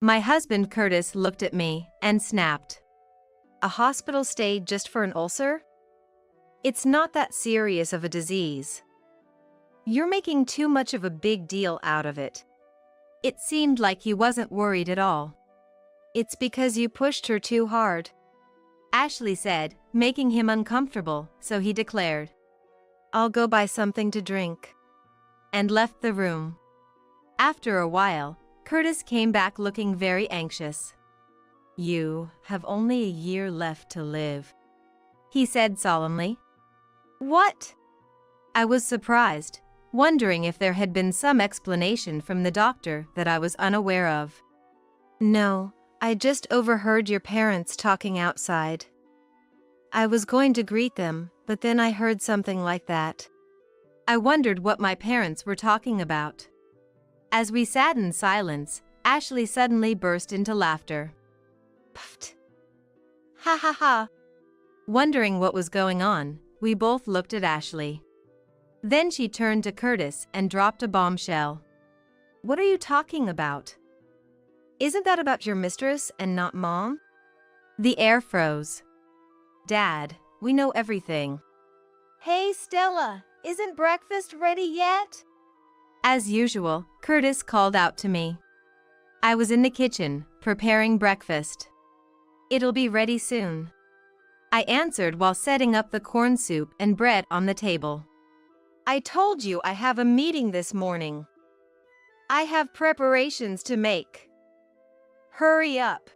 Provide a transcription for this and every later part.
My husband Curtis looked at me and snapped. A hospital stay just for an ulcer? It's not that serious of a disease. You're making too much of a big deal out of it. It seemed like he wasn't worried at all. It's because you pushed her too hard, Ashley said, making him uncomfortable, so he declared, I'll go buy something to drink, and left the room. After a while, Curtis came back looking very anxious. You have only a year left to live, he said solemnly. What? I was surprised, wondering if there had been some explanation from the doctor that I was unaware of. No, I just overheard your parents talking outside. I was going to greet them, but then I heard something like that. I wondered what my parents were talking about. As we sat in silence, Ashley suddenly burst into laughter. Pfft. Ha ha ha. Wondering what was going on, we both looked at Ashley. Then she turned to Curtis and dropped a bombshell. What are you talking about? Isn't that about your mistress and not Mom? The air froze. Dad, we know everything. Hey Stella, isn't breakfast ready yet? As usual, Curtis called out to me. I was in the kitchen, preparing breakfast. It'll be ready soon, I answered while setting up the corn soup and bread on the table. I told you I have a meeting this morning. I have preparations to make. Hurry up.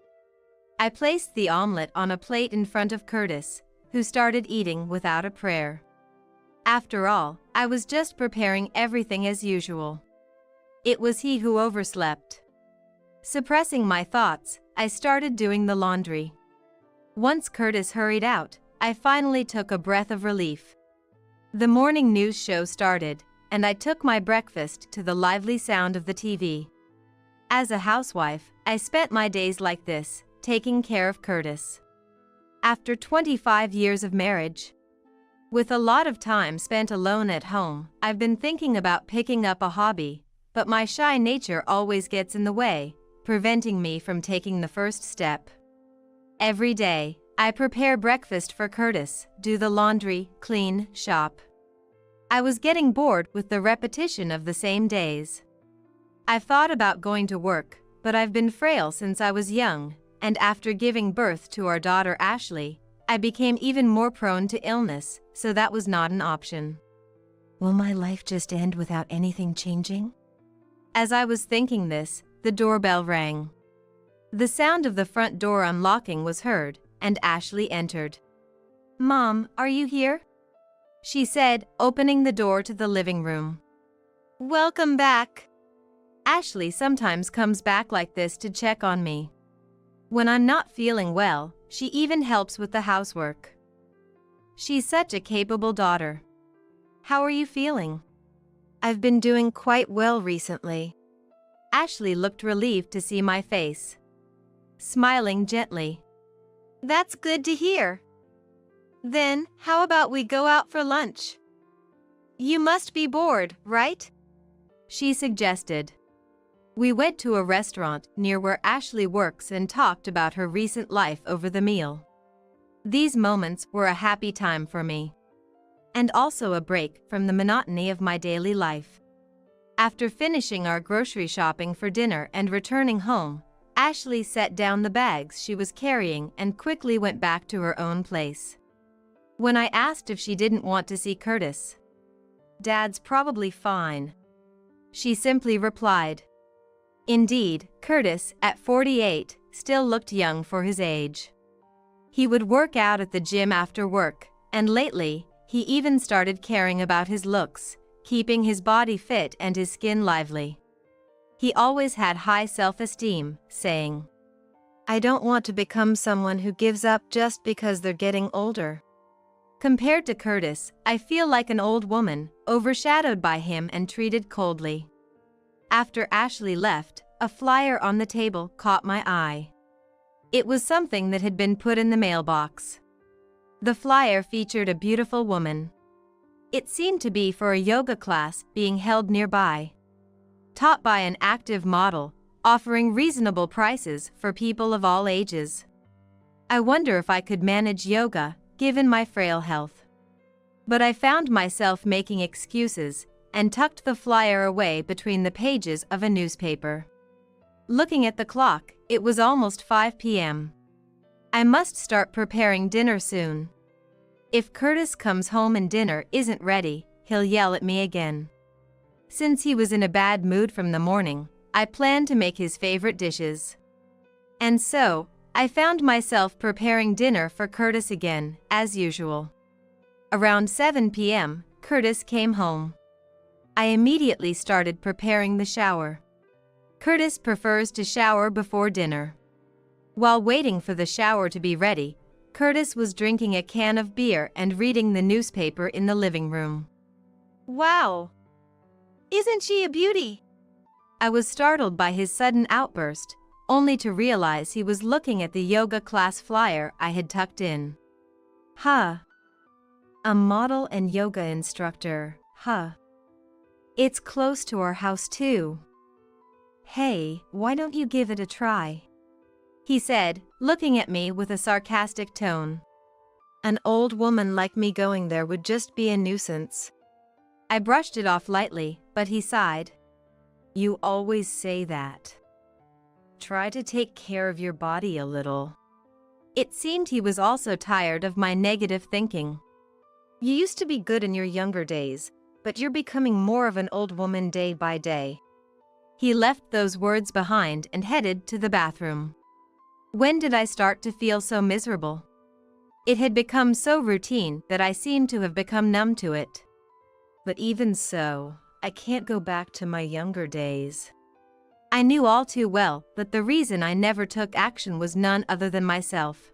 I placed the omelet on a plate in front of Curtis, who started eating without a prayer. After all, I was just preparing everything as usual. It was he who overslept. Suppressing my thoughts, I started doing the laundry. Once Curtis hurried out, I finally took a breath of relief. The morning news show started, and I took my breakfast to the lively sound of the TV. As a housewife, I spent my days like this, taking care of Curtis. After 25 years of marriage, with a lot of time spent alone at home, I've been thinking about picking up a hobby, but my shy nature always gets in the way, preventing me from taking the first step. Every day, I prepare breakfast for Curtis, do the laundry, clean, shop. I was getting bored with the repetition of the same days. I've thought about going to work, but I've been frail since I was young, and after giving birth to our daughter Ashley, I became even more prone to illness, so that was not an option. Will my life just end without anything changing? As I was thinking this, the doorbell rang. The sound of the front door unlocking was heard, and Ashley entered. Mom, are you here? She said, opening the door to the living room. Welcome back. Ashley sometimes comes back like this to check on me. When I'm not feeling well, she even helps with the housework. She's such a capable daughter. How are you feeling? I've been doing quite well recently. Ashley looked relieved to see my face, smiling gently. That's good to hear. Then, how about we go out for lunch? You must be bored, right? She suggested. We went to a restaurant near where Ashley works and talked about her recent life over the meal. These moments were a happy time for me, and also a break from the monotony of my daily life. After finishing our grocery shopping for dinner and returning home, Ashley set down the bags she was carrying and quickly went back to her own place. When I asked if she didn't want to see Curtis, Dad's probably fine, she simply replied. Indeed, Curtis, at 48, still looked young for his age. He would work out at the gym after work, and lately, he even started caring about his looks, keeping his body fit and his skin lively. He always had high self-esteem, saying, I don't want to become someone who gives up just because they're getting older. Compared to Curtis, I feel like an old woman, overshadowed by him and treated coldly. After Ashley left, a flyer on the table caught my eye. It was something that had been put in the mailbox. The flyer featured a beautiful woman. It seemed to be for a yoga class being held nearby. Taught by an active model, offering reasonable prices for people of all ages. I wonder if I could manage yoga, given my frail health. But I found myself making excuses and tucked the flyer away between the pages of a newspaper. Looking at the clock, it was almost 5 p.m. I must start preparing dinner soon. If Curtis comes home and dinner isn't ready, he'll yell at me again. Since he was in a bad mood from the morning, I planned to make his favorite dishes. And so, I found myself preparing dinner for Curtis again, as usual. Around 7 p.m., Curtis came home. I immediately started preparing the shower. Curtis prefers to shower before dinner. While waiting for the shower to be ready, Curtis was drinking a can of beer and reading the newspaper in the living room. Wow! Isn't she a beauty? I was startled by his sudden outburst, only to realize he was looking at the yoga class flyer I had tucked in. Huh. A model and yoga instructor, huh. It's close to our house too. Hey, why don't you give it a try? He said, looking at me with a sarcastic tone. An old woman like me going there would just be a nuisance. I brushed it off lightly, but he sighed. You always say that. Try to take care of your body a little. It seemed he was also tired of my negative thinking. You used to be good in your younger days, but you're becoming more of an old woman day by day. He left those words behind and headed to the bathroom. When did I start to feel so miserable? It had become so routine that I seemed to have become numb to it. But even so, I can't go back to my younger days. I knew all too well that the reason I never took action was none other than myself.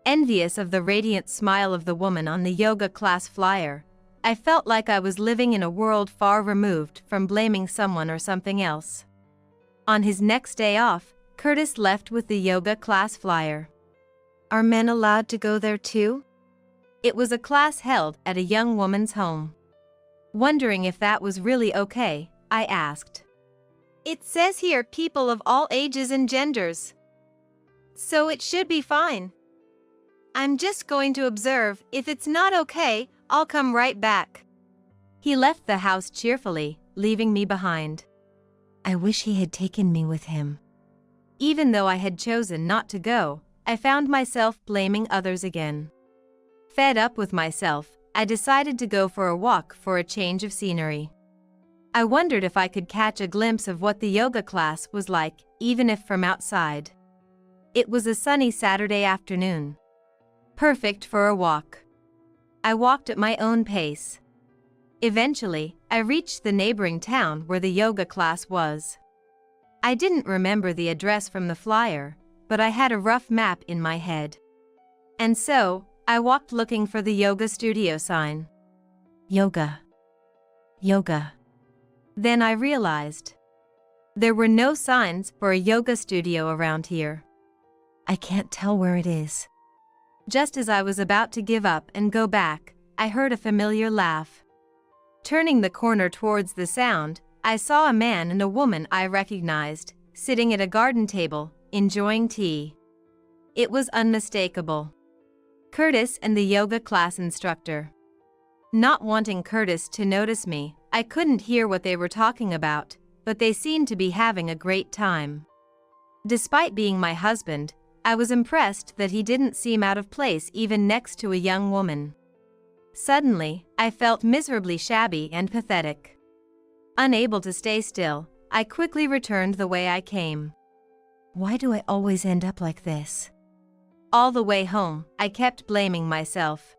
Envious of the radiant smile of the woman on the yoga class flyer, I felt like I was living in a world far removed from blaming someone or something else. On his next day off, Curtis left with the yoga class flyer. Are men allowed to go there too? It was a class held at a young woman's home. Wondering if that was really okay, I asked. It says here people of all ages and genders. So it should be fine. I'm just going to observe. If it's not okay, I'll come right back. He left the house cheerfully, leaving me behind. I wish he had taken me with him. Even though I had chosen not to go, I found myself blaming others again. Fed up with myself, I decided to go for a walk for a change of scenery. I wondered if I could catch a glimpse of what the yoga class was like, even if from outside. It was a sunny Saturday afternoon. Perfect for a walk. I walked at my own pace. Eventually, I reached the neighboring town where the yoga class was. I didn't remember the address from the flyer, but I had a rough map in my head. And so, I walked looking for the yoga studio sign. Yoga. Yoga. Then I realized. There were no signs for a yoga studio around here. I can't tell where it is. Just as I was about to give up and go back, I heard a familiar laugh. Turning the corner towards the sound, I saw a man and a woman I recognized, sitting at a garden table, enjoying tea. It was unmistakable. Curtis and the yoga class instructor. Not wanting Curtis to notice me, I couldn't hear what they were talking about, but they seemed to be having a great time. Despite being my husband, I was impressed that he didn't seem out of place even next to a young woman. Suddenly, I felt miserably shabby and pathetic. Unable to stay still, I quickly returned the way I came. Why do I always end up like this? All the way home, I kept blaming myself.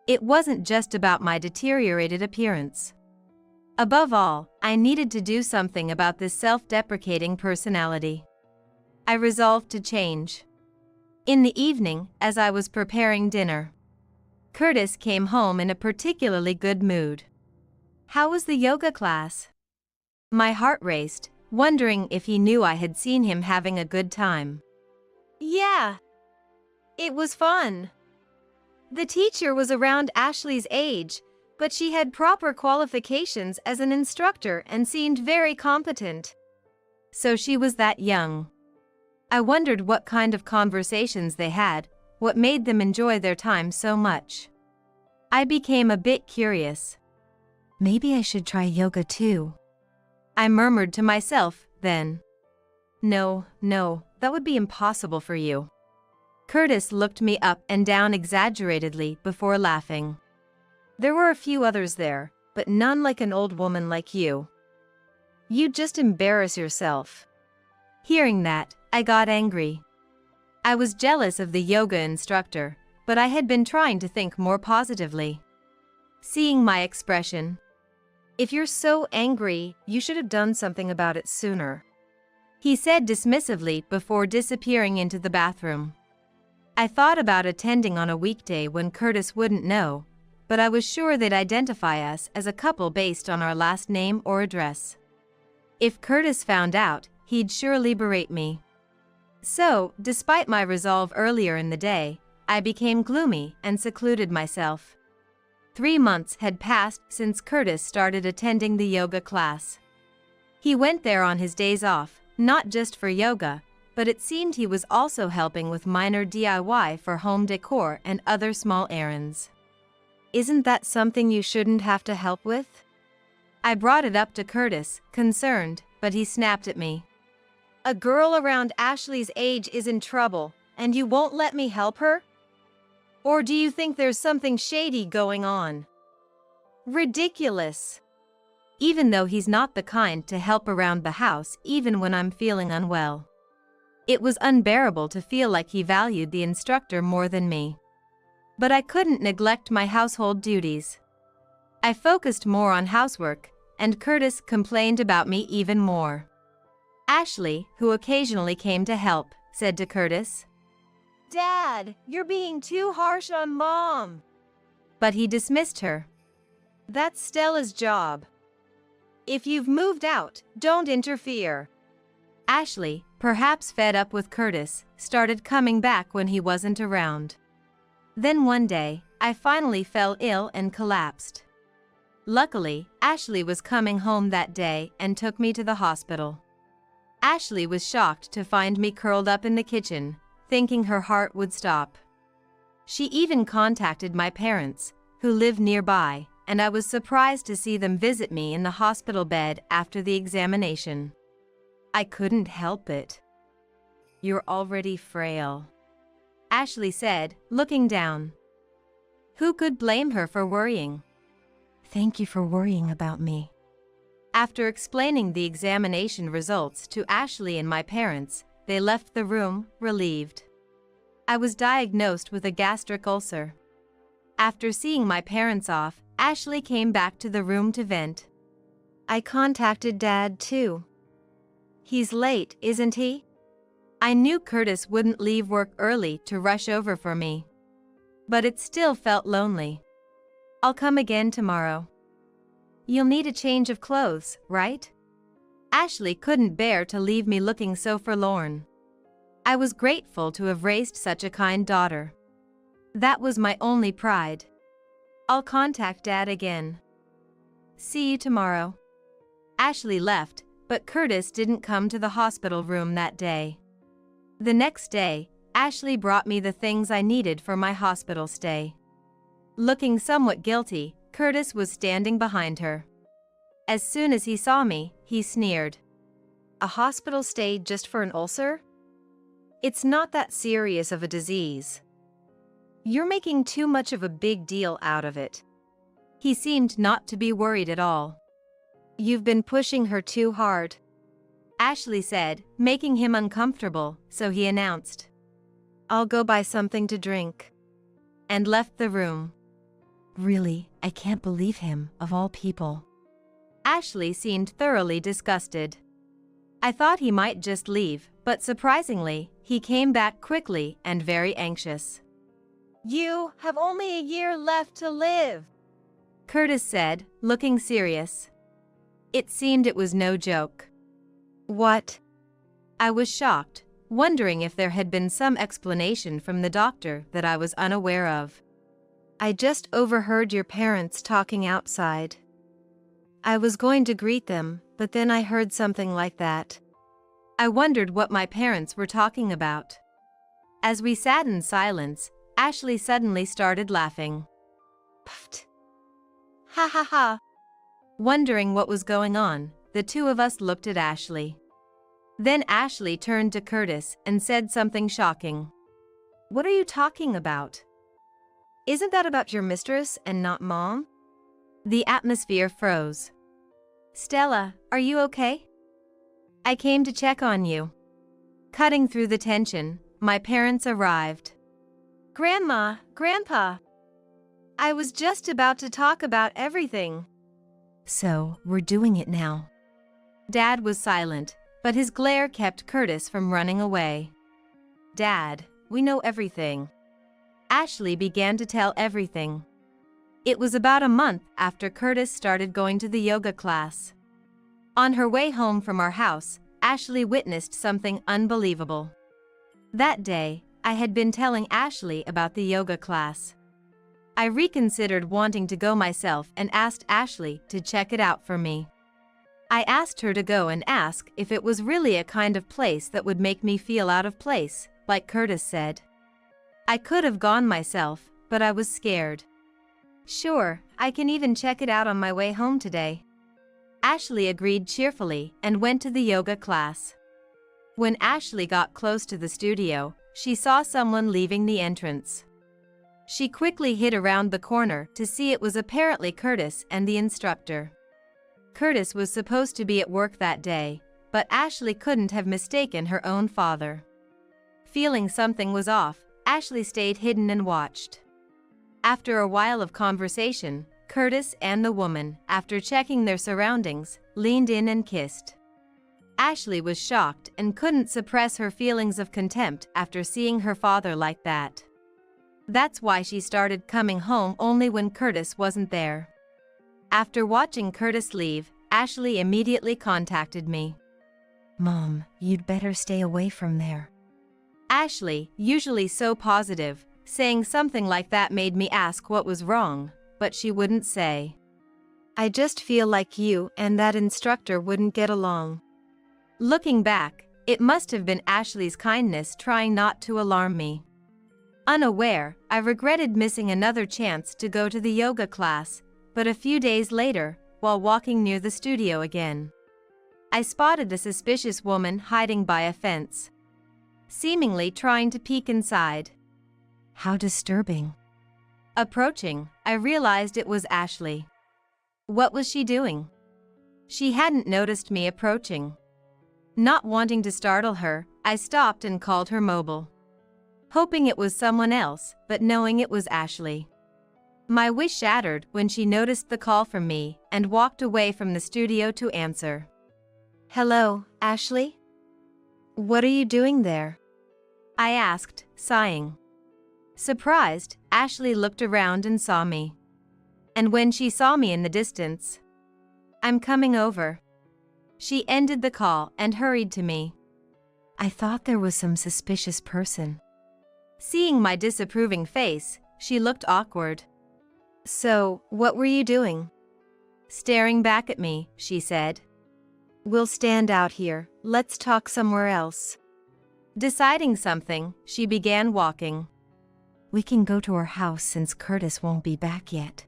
It wasn't just about my deteriorated appearance. Above all, I needed to do something about this self-deprecating personality. I resolved to change. In the evening, as I was preparing dinner, Curtis came home in a particularly good mood. How was the yoga class? My heart raced, wondering if he knew I had seen him having a good time. Yeah. It was fun. The teacher was around Ashley's age, but she had proper qualifications as an instructor and seemed very competent. So she was that young. I wondered what kind of conversations they had, what made them enjoy their time so much. I became a bit curious. Maybe I should try yoga too, I murmured to myself then. No, that would be impossible for you. Curtis looked me up and down exaggeratedly before laughing. There were a few others there, but none like an old woman like you. You'd just embarrass yourself. Hearing that, I got angry. I was jealous of the yoga instructor, but I had been trying to think more positively. Seeing my expression, "If you're so angry, you should have done something about it sooner," he said dismissively before disappearing into the bathroom. I thought about attending on a weekday when Curtis wouldn't know, but I was sure they'd identify us as a couple based on our last name or address. If Curtis found out, he'd surely berate me. So, despite my resolve earlier in the day, I became gloomy and secluded myself. 3 months had passed since Curtis started attending the yoga class. He went there on his days off, not just for yoga, but it seemed he was also helping with minor DIY for home decor and other small errands. Isn't that something you shouldn't have to help with? I brought it up to Curtis, concerned, but he snapped at me. A girl around Ashley's age is in trouble, and you won't let me help her? Or do you think there's something shady going on? Ridiculous. Even though he's not the kind to help around the house even when I'm feeling unwell. It was unbearable to feel like he valued the instructor more than me. But I couldn't neglect my household duties. I focused more on housework, and Curtis complained about me even more. Ashley, who occasionally came to help, said to Curtis, "Dad, you're being too harsh on Mom." But he dismissed her. That's Stella's job. If you've moved out, don't interfere. Ashley, perhaps fed up with Curtis, started coming back when he wasn't around. Then one day, I finally fell ill and collapsed. Luckily, Ashley was coming home that day and took me to the hospital. Ashley was shocked to find me curled up in the kitchen, thinking her heart would stop. She even contacted my parents, who live nearby, and I was surprised to see them visit me in the hospital bed after the examination. I couldn't help it. You're already frail, Ashley said, looking down. Who could blame her for worrying? Thank you for worrying about me. After explaining the examination results to Ashley and my parents, they left the room, relieved. I was diagnosed with a gastric ulcer. After seeing my parents off, Ashley came back to the room to vent. I contacted Dad too. He's late, isn't he? I knew Curtis wouldn't leave work early to rush over for me. But it still felt lonely. I'll come again tomorrow. You'll need a change of clothes, right? Ashley couldn't bear to leave me looking so forlorn. I was grateful to have raised such a kind daughter. That was my only pride. I'll contact Dad again. See you tomorrow. Ashley left, but Curtis didn't come to the hospital room that day. The next day, Ashley brought me the things I needed for my hospital stay. Looking somewhat guilty, Curtis was standing behind her. As soon as he saw me, he sneered. A hospital stay just for an ulcer? It's not that serious of a disease. You're making too much of a big deal out of it. He seemed not to be worried at all. You've been pushing her too hard, Ashley said, making him uncomfortable, so he announced, I'll go buy something to drink, and left the room. Really, I can't believe him, of all people. Ashley seemed thoroughly disgusted. I thought he might just leave, but surprisingly, he came back quickly and very anxious. You have only a year left to live, Curtis said, looking serious. It seemed it was no joke. What? I was shocked, wondering if there had been some explanation from the doctor that I was unaware of. I just overheard your parents talking outside. I was going to greet them, but then I heard something like that. I wondered what my parents were talking about. As we sat in silence, Ashley suddenly started laughing. Puffed. Ha ha ha. Wondering what was going on, the two of us looked at Ashley. Then Ashley turned to Curtis and said something shocking. What are you talking about? Isn't that about your mistress and not Mom? The atmosphere froze. Stella, are you okay? I came to check on you. Cutting through the tension, my parents arrived. Grandma, Grandpa. I was just about to talk about everything. So, we're doing it now. Dad was silent, but his glare kept Curtis from running away. Dad, we know everything. Ashley began to tell everything. It was about a month after Curtis started going to the yoga class. On her way home from our house, Ashley witnessed something unbelievable. That day, I had been telling Ashley about the yoga class. I reconsidered wanting to go myself and asked Ashley to check it out for me. I asked her to go and ask if it was really a kind of place that would make me feel out of place, like Curtis said. I could have gone myself, but I was scared. Sure, I can even check it out on my way home today. Ashley agreed cheerfully and went to the yoga class. When Ashley got close to the studio, she saw someone leaving the entrance. She quickly hid around the corner to see it was apparently Curtis and the instructor. Curtis was supposed to be at work that day, but Ashley couldn't have mistaken her own father. Feeling something was off, Ashley stayed hidden and watched. After a while of conversation, Curtis and the woman, after checking their surroundings, leaned in and kissed. Ashley was shocked and couldn't suppress her feelings of contempt after seeing her father like that. That's why she started coming home only when Curtis wasn't there. After watching Curtis leave, Ashley immediately contacted me. Mom, you'd better stay away from there. Ashley, usually so positive, saying something like that made me ask what was wrong, but she wouldn't say. I just feel like you and that instructor wouldn't get along. Looking back, it must have been Ashley's kindness trying not to alarm me. Unaware, I regretted missing another chance to go to the yoga class, but a few days later, while walking near the studio again, I spotted a suspicious woman hiding by a fence, seemingly trying to peek inside. How disturbing. Approaching, I realized it was Ashley. What was she doing? She hadn't noticed me approaching. Not wanting to startle her, I stopped and called her mobile, hoping it was someone else, but knowing it was Ashley. My wish shattered when she noticed the call from me and walked away from the studio to answer. Hello, Ashley? What are you doing there? I asked, sighing. Surprised, Ashley looked around and saw me. And when she saw me in the distance, I'm coming over. She ended the call and hurried to me. I thought there was some suspicious person. Seeing my disapproving face, she looked awkward. So, what were you doing? Staring back at me, she said. We'll stand out here, let's talk somewhere else. Deciding something, she began walking. We can go to our house since Curtis won't be back yet.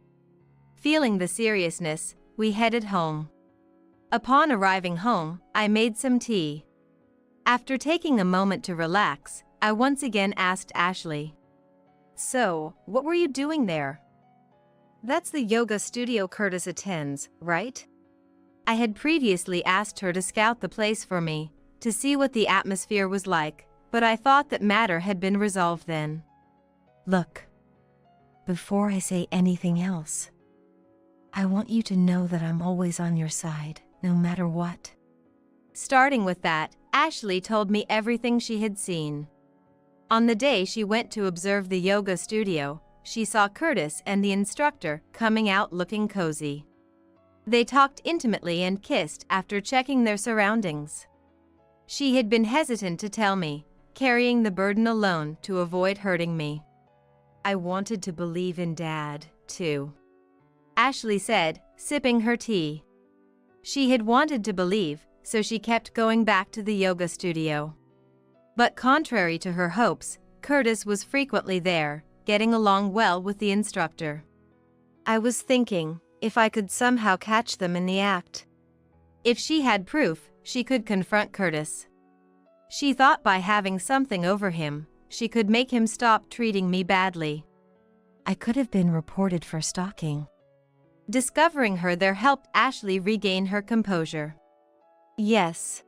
Feeling the seriousness, we headed home. Upon arriving home, I made some tea. After taking a moment to relax, I once again asked Ashley. So, what were you doing there? That's the yoga studio Curtis attends, right? I had previously asked her to scout the place for me, to see what the atmosphere was like, but I thought that matter had been resolved then. Look, before I say anything else, I want you to know that I'm always on your side, no matter what. Starting with that, Ashley told me everything she had seen. On the day she went to observe the yoga studio, she saw Curtis and the instructor coming out looking cozy. They talked intimately and kissed after checking their surroundings. She had been hesitant to tell me, carrying the burden alone to avoid hurting me. I wanted to believe in Dad, too, Ashley said, sipping her tea. She had wanted to believe, so she kept going back to the yoga studio. But contrary to her hopes, Curtis was frequently there, getting along well with the instructor. I was thinking, if I could somehow catch them in the act. If she had proof, she could confront Curtis. She thought by having something over him, she could make him stop treating me badly. I could have been reported for stalking. Discovering her there helped Ashley regain her composure. Yes.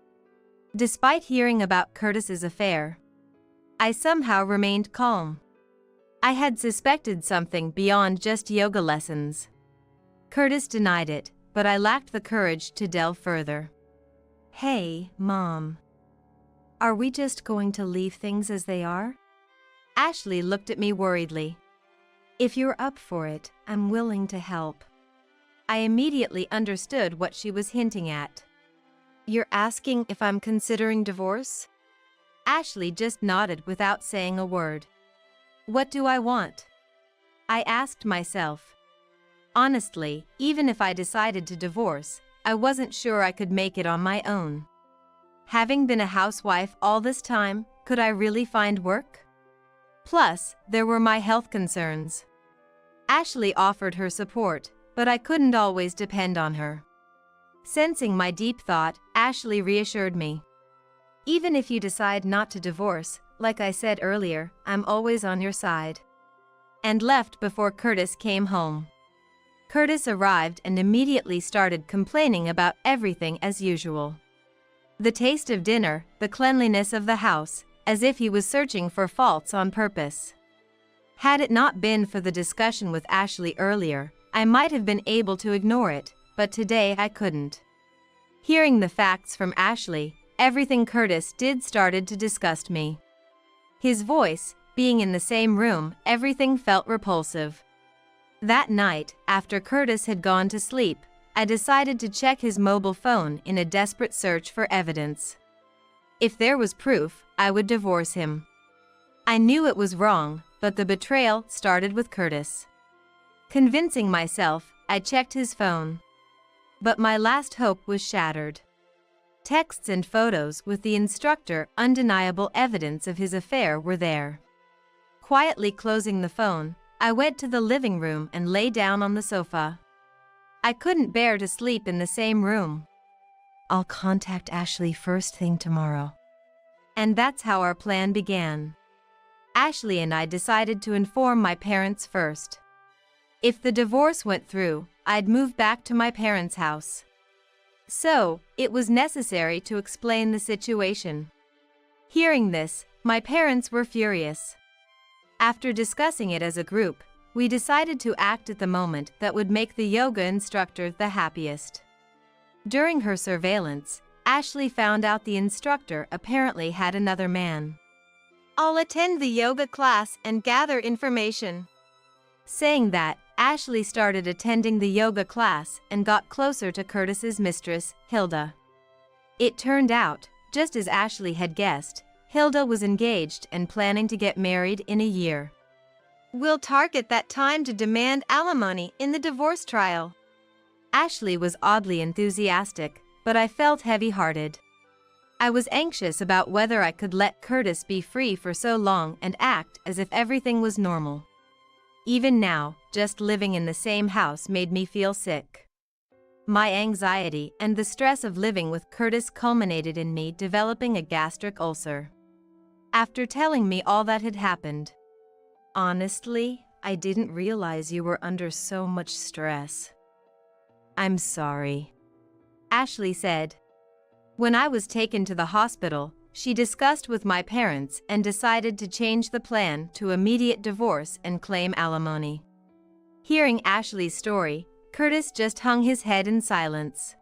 Despite hearing about Curtis's affair, I somehow remained calm. I had suspected something beyond just yoga lessons. Curtis denied it, but I lacked the courage to delve further. Hey, Mom. Are we just going to leave things as they are? Ashley looked at me worriedly. If you're up for it, I'm willing to help. I immediately understood what she was hinting at. You're asking if I'm considering divorce? Ashley just nodded without saying a word. What do I want? I asked myself. Honestly, even if I decided to divorce, I wasn't sure I could make it on my own. Having been a housewife all this time, could I really find work? Plus, there were my health concerns. Ashley offered her support, but I couldn't always depend on her. Sensing my deep thought, Ashley reassured me. Even if you decide not to divorce, like I said earlier, I'm always on your side. And left before Curtis came home. Curtis arrived and immediately started complaining about everything as usual. The taste of dinner, the cleanliness of the house, as if he was searching for faults on purpose. Had it not been for the discussion with Ashley earlier, I might have been able to ignore it, but today I couldn't. Hearing the facts from Ashley, everything Curtis did started to disgust me. His voice, being in the same room, everything felt repulsive. That night, after Curtis had gone to sleep, I decided to check his mobile phone in a desperate search for evidence. If there was proof, I would divorce him. I knew it was wrong, but the betrayal started with Curtis. Convincing myself, I checked his phone. But my last hope was shattered. Texts and photos with the instructor, undeniable evidence of his affair, were there. Quietly closing the phone, I went to the living room and lay down on the sofa. I couldn't bear to sleep in the same room. I'll contact Ashley first thing tomorrow. And that's how our plan began. Ashley and I decided to inform my parents first. If the divorce went through, I'd move back to my parents' house. So, it was necessary to explain the situation. Hearing this, my parents were furious. After discussing it as a group, we decided to act at the moment that would make the yoga instructor the happiest. During her surveillance, Ashley found out the instructor apparently had another man. I'll attend the yoga class and gather information. Saying that, Ashley started attending the yoga class and got closer to Curtis's mistress, Hilda. It turned out, just as Ashley had guessed, Hilda was engaged and planning to get married in a year. We'll target that time to demand alimony in the divorce trial. Ashley was oddly enthusiastic, but I felt heavy-hearted. I was anxious about whether I could let Curtis be free for so long and act as if everything was normal. Even now, just living in the same house made me feel sick. My anxiety and the stress of living with Curtis culminated in me developing a gastric ulcer. After telling me all that had happened, honestly, I didn't realize you were under so much stress. I'm sorry, Ashley said. When I was taken to the hospital, she discussed with my parents and decided to change the plan to immediate divorce and claim alimony. Hearing Ashley's story, Curtis just hung his head in silence.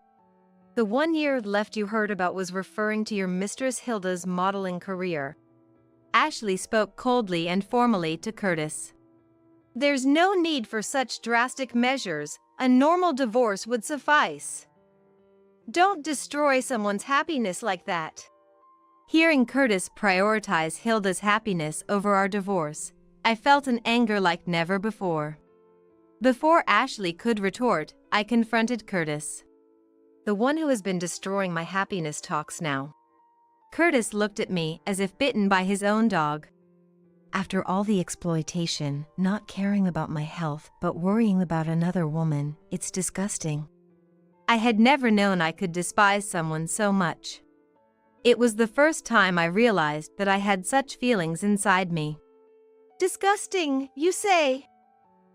The 1 year left you heard about was referring to your mistress Hilda's modeling career. Ashley spoke coldly and formally to Curtis. There's no need for such drastic measures. A normal divorce would suffice. Don't destroy someone's happiness like that. Hearing Curtis prioritize Hilda's happiness over our divorce, I felt an anger like never before. Before Ashley could retort, I confronted Curtis. The one who has been destroying my happiness talks now. Curtis looked at me as if bitten by his own dog. After all the exploitation, not caring about my health but worrying about another woman, it's disgusting. I had never known I could despise someone so much. It was the first time I realized that I had such feelings inside me. Disgusting, you say?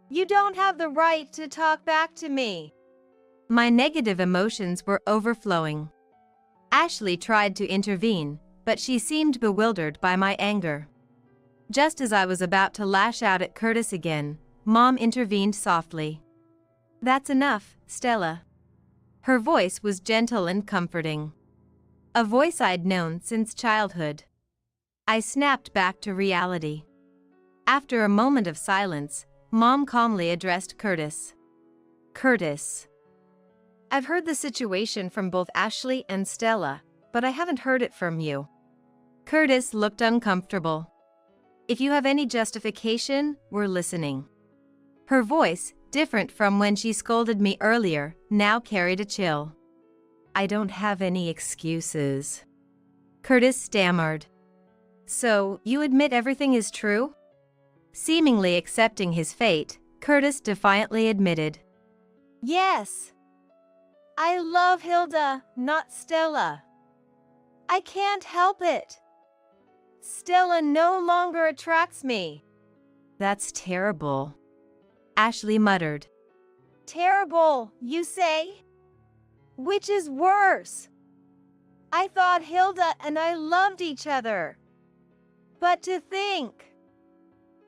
You don't have the right to talk back to me. My negative emotions were overflowing. Ashley tried to intervene, but she seemed bewildered by my anger. Just as I was about to lash out at Curtis again, Mom intervened softly. "That's enough, Stella." Her voice was gentle and comforting. A voice I'd known since childhood. I snapped back to reality. After a moment of silence, Mom calmly addressed Curtis. "Curtis, I've heard the situation from both Ashley and Stella, but I haven't heard it from you." Curtis looked uncomfortable. "If you have any justification, we're listening." Her voice, different from when she scolded me earlier, now carried a chill. "I don't have any excuses," Curtis stammered. "So, you admit everything is true?" Seemingly accepting his fate, Curtis defiantly admitted. "Yes. I love Hilda, not Stella. I can't help it. Stella no longer attracts me." "That's terrible," Ashley muttered. "Terrible, you say? Which is worse? I thought Hilda and I loved each other. But to think,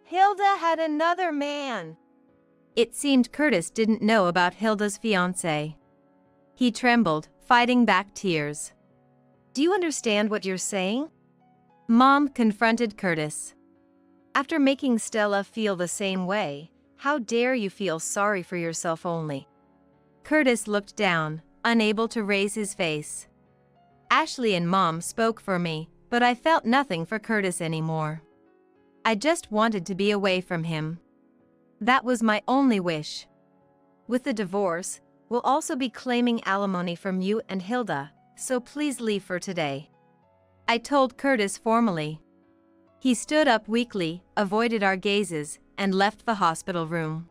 Hilda had another man." It seemed Curtis didn't know about Hilda's fiancé. He trembled, fighting back tears. "Do you understand what you're saying?" Mom confronted Curtis. "After making Stella feel the same way, how dare you feel sorry for yourself only?" Curtis looked down, unable to raise his face. Ashley and Mom spoke for me, but I felt nothing for Curtis anymore. I just wanted to be away from him. That was my only wish. "With the divorce, we'll also be claiming alimony from you and Hilda, so please leave for today," I told Curtis formally. He stood up weakly, avoided our gazes, and left the hospital room.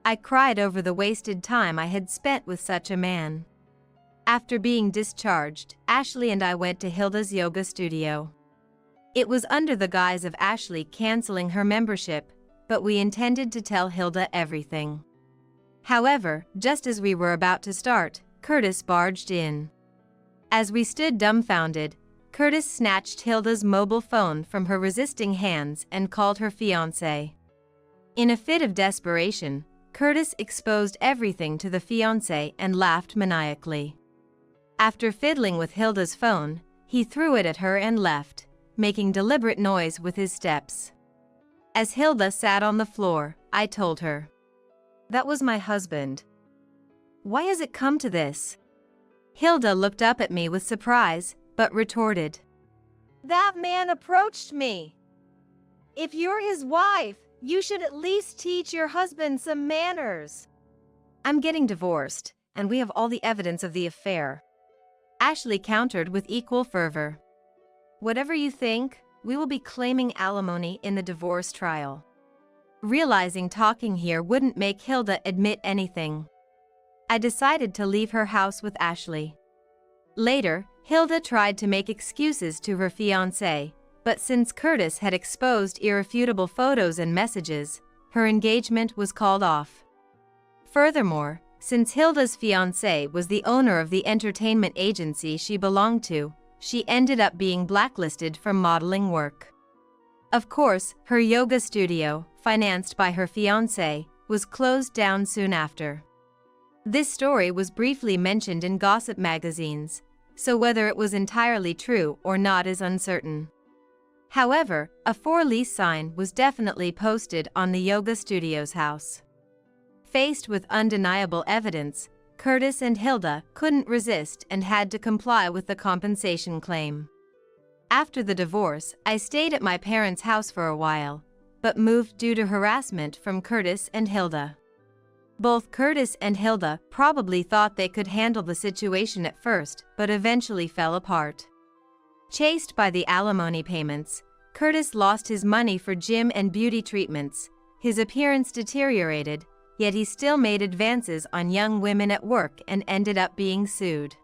I cried over the wasted time I had spent with such a man. After being discharged, Ashley and I went to Hilda's yoga studio. It was under the guise of Ashley canceling her membership, but we intended to tell Hilda everything. However, just as we were about to start, Curtis barged in. As we stood dumbfounded, Curtis snatched Hilda's mobile phone from her resisting hands and called her fiancé. In a fit of desperation, Curtis exposed everything to the fiancé and laughed maniacally. After fiddling with Hilda's phone, he threw it at her and left, making deliberate noise with his steps. As Hilda sat on the floor, I told her, "That was my husband. Why has it come to this?" Hilda looked up at me with surprise, but retorted, "That man approached me. If you're his wife, you should at least teach your husband some manners." "I'm getting divorced, and we have all the evidence of the affair," Ashley countered with equal fervor. "Whatever you think, we will be claiming alimony in the divorce trial." Realizing talking here wouldn't make Hilda admit anything, I decided to leave her house with Ashley. Later, Hilda tried to make excuses to her fiancé, but since Curtis had exposed irrefutable photos and messages, her engagement was called off. Furthermore, since Hilda's fiancé was the owner of the entertainment agency she belonged to, she ended up being blacklisted from modeling work. Of course, her yoga studio, financed by her fiancé, was closed down soon after. This story was briefly mentioned in gossip magazines, so whether it was entirely true or not is uncertain. However, a for-lease sign was definitely posted on the yoga studio's house. Faced with undeniable evidence, Curtis and Hilda couldn't resist and had to comply with the compensation claim. After the divorce, I stayed at my parents' house for a while, but moved due to harassment from Curtis and Hilda. Both Curtis and Hilda probably thought they could handle the situation at first, but eventually fell apart. Chased by the alimony payments, Curtis lost his money for gym and beauty treatments, his appearance deteriorated, yet he still made advances on young women at work and ended up being sued.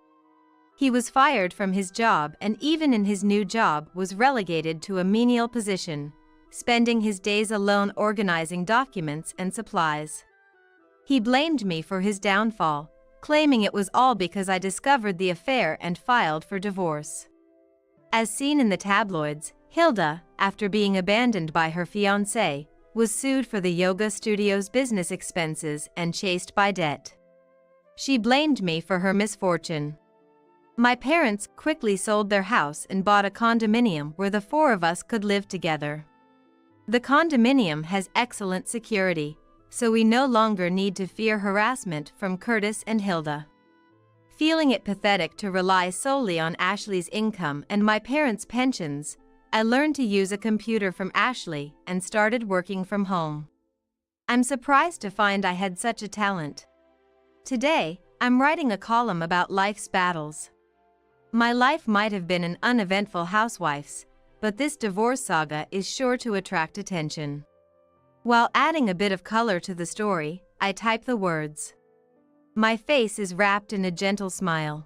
He was fired from his job and even in his new job was relegated to a menial position, spending his days alone organizing documents and supplies. He blamed me for his downfall, claiming it was all because I discovered the affair and filed for divorce. As seen in the tabloids, Hilda, after being abandoned by her fiancé, was sued for the yoga studio's business expenses and chased by debt. She blamed me for her misfortune. My parents quickly sold their house and bought a condominium where the four of us could live together. The condominium has excellent security, so we no longer need to fear harassment from Curtis and Hilda. Feeling it pathetic to rely solely on Ashley's income and my parents' pensions, I learned to use a computer from Ashley and started working from home. I'm surprised to find I had such a talent. Today, I'm writing a column about life's battles. My life might have been an uneventful housewife's, but this divorce saga is sure to attract attention. While adding a bit of color to the story, I type the words. My face is wrapped in a gentle smile.